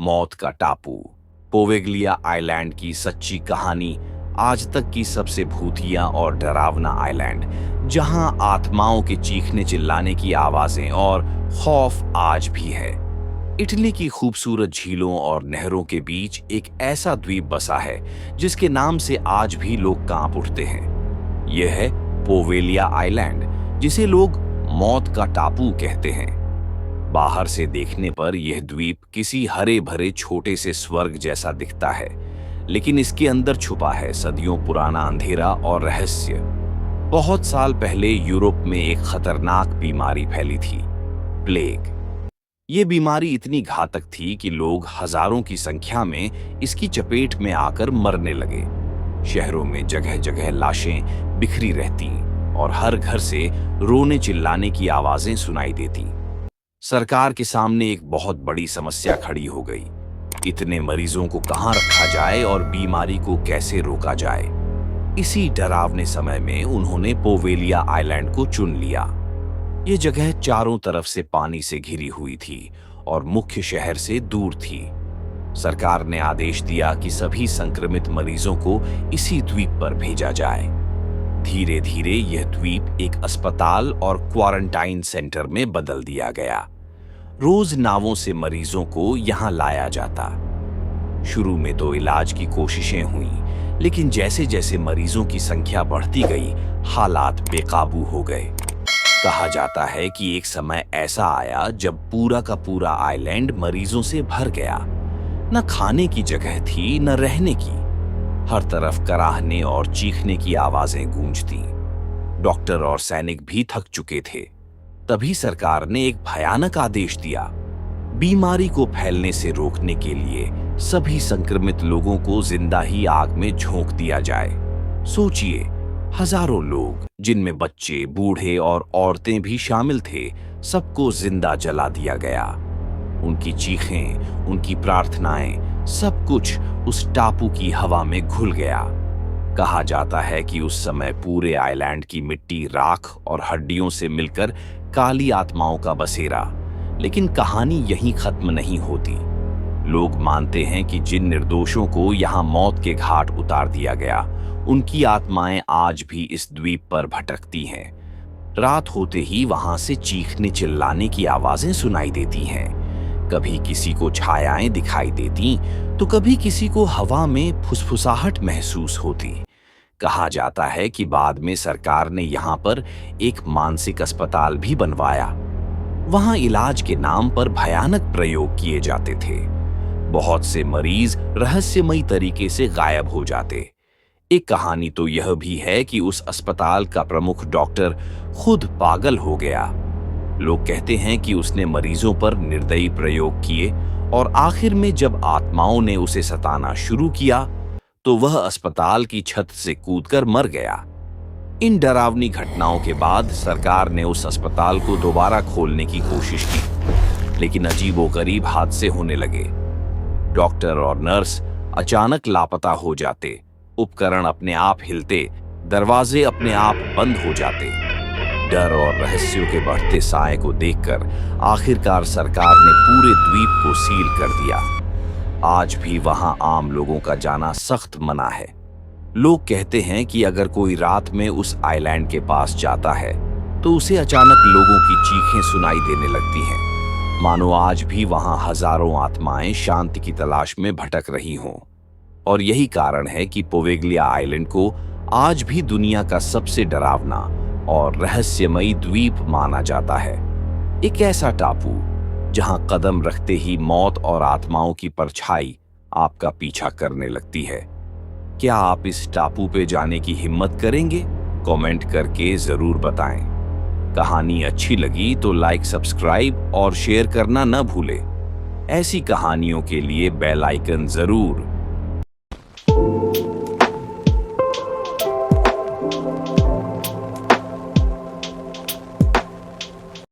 मौत का टापू, पोवेगलिया आइलैंड की सच्ची कहानी। आज तक की सबसे भूतिया और डरावना आइलैंड, जहां आत्माओं के चीखने चिल्लाने की आवाजें और खौफ आज भी है। इटली की खूबसूरत झीलों और नहरों के बीच एक ऐसा द्वीप बसा है जिसके नाम से आज भी लोग कांप उठते हैं। यह है पोवेलिया आइलैंड, जिसे लोग मौत का टापू कहते हैं। बाहर से देखने पर यह द्वीप किसी हरे भरे छोटे से स्वर्ग जैसा दिखता है, लेकिन इसके अंदर छुपा है सदियों पुराना अंधेरा और रहस्य। बहुत साल पहले यूरोप में एक खतरनाक बीमारी फैली थी, प्लेग। ये बीमारी इतनी घातक थी कि लोग हजारों की संख्या में इसकी चपेट में आकर मरने लगे। शहरों में जगह जगह लाशें बिखरी रहती और हर घर से रोने चिल्लाने की आवाजें सुनाई देती। सरकार के सामने एक बहुत बड़ी समस्या खड़ी हो गई। इतने मरीजों को कहां रखा जाए और बीमारी को कैसे रोका जाए। इसी डरावने समय में उन्होंने पोवेलिया आइलैंड को चुन लिया। ये जगह चारों तरफ से पानी से घिरी हुई थी और मुख्य शहर से दूर थी। सरकार ने आदेश दिया कि सभी संक्रमित मरीजों को इसी द्वीप पर भेजा जाए। धीरे धीरे यह द्वीप एक अस्पताल और क्वारंटाइन सेंटर में बदल दिया गया। रोज नावों से मरीजों को यहां लाया जाता। शुरू में तो इलाज की कोशिशें हुई, लेकिन जैसे जैसे मरीजों की संख्या बढ़ती गई, हालात बेकाबू हो गए। कहा जाता है कि एक समय ऐसा आया जब पूरा का पूरा आइलैंड मरीजों से भर गया। न खाने की जगह थी, न रहने की। हर तरफ कराहने और चीखने की आवाजें गूंजती। डॉक्टर और सैनिक भी थक चुके थे। तभी सरकार ने एक भयानक आदेश दिया। बीमारी को फैलने से रोकने के लिए सभी संक्रमित लोगों को जिंदा ही आग में झोंक दिया जाए। सोचिए, हजारों लोग, जिनमें बच्चे, बूढ़े और औरतें भी शामिल थे, सबको जिंदा जला दिया गया। उनकी चीखें, उनकी प्रार्थनाएं, सब कुछ उस टापू की हवा में घुल गया। कहा जाता है कि उस समय पूरे आइलैंड की मिट्टी, राख और हड्डियों से मिलकर काली आत्माओं का बसेरा। लेकिन कहानी यहीं खत्म नहीं होती। लोग मानते हैं कि जिन निर्दोषों को यहां मौत के घाट उतार दिया गया, उनकी आत्माएं आज भी इस द्वीप पर भटकती हैं। रात होते ही वहां से चीखने चिल्लाने की आवाजें सुनाई देती हैं। कभी किसी को छायाएं दिखाई देती, तो कभी किसी को हवा में फुसफुसाहट महसूस होती। कहा जाता है कि बाद में सरकार ने यहाँ पर एक मानसिक अस्पताल भी बनवाया। वहाँ इलाज के नाम पर भयानक प्रयोग किए जाते थे। बहुत से मरीज रहस्यमयी तरीके से गायब हो जाते। एक कहानी तो यह भी है कि उस अस्पताल का प्रमुख डॉक्टर खुद पागल हो गया। लोग कहते हैं कि उसने मरीजों पर निर्दयी प्रयोग किए और आखिर में जब आत्माओं ने उसे सताना शुरू किया, तो वह अस्पताल की छत से कूदकर मर गया। इन डरावनी घटनाओं के बाद सरकार ने उस अस्पताल को दोबारा खोलने की कोशिश की, लेकिन अजीबोगरीब हादसे होने लगे। डॉक्टर और नर्स अचानक लापता हो जाते, उपकरण अपने आप हिलते, दरवाजे अपने आप बंद हो जाते। डर और रहस्यों के बढ़ते साए को देखकर आखिरकार सरकार ने पूरे द्वीप को सील कर दिया। आज भी वहां आम लोगों का जाना सख्त मना है। लोग कहते हैं कि अगर कोई रात में उस आइलैंड के पास जाता है, तो उसे अचानक लोगों की चीखें सुनाई देने लगती हैं, मानो आज भी वहां हजारों आत्माएं शांति की तलाश में भटक रही हों। और यही कारण है कि पोवेगलिया आइलैंड को आज भी दुनिया का सबसे डरावना और रहस्यमयी द्वीप माना जाता है। एक ऐसा टापू जहां कदम रखते ही मौत और आत्माओं की परछाई आपका पीछा करने लगती है। क्या आप इस टापू पे जाने की हिम्मत करेंगे? कमेंट करके जरूर बताएं। कहानी अच्छी लगी तो लाइक, सब्सक्राइब और शेयर करना न भूलें। ऐसी कहानियों के लिए बेल आइकन जरूर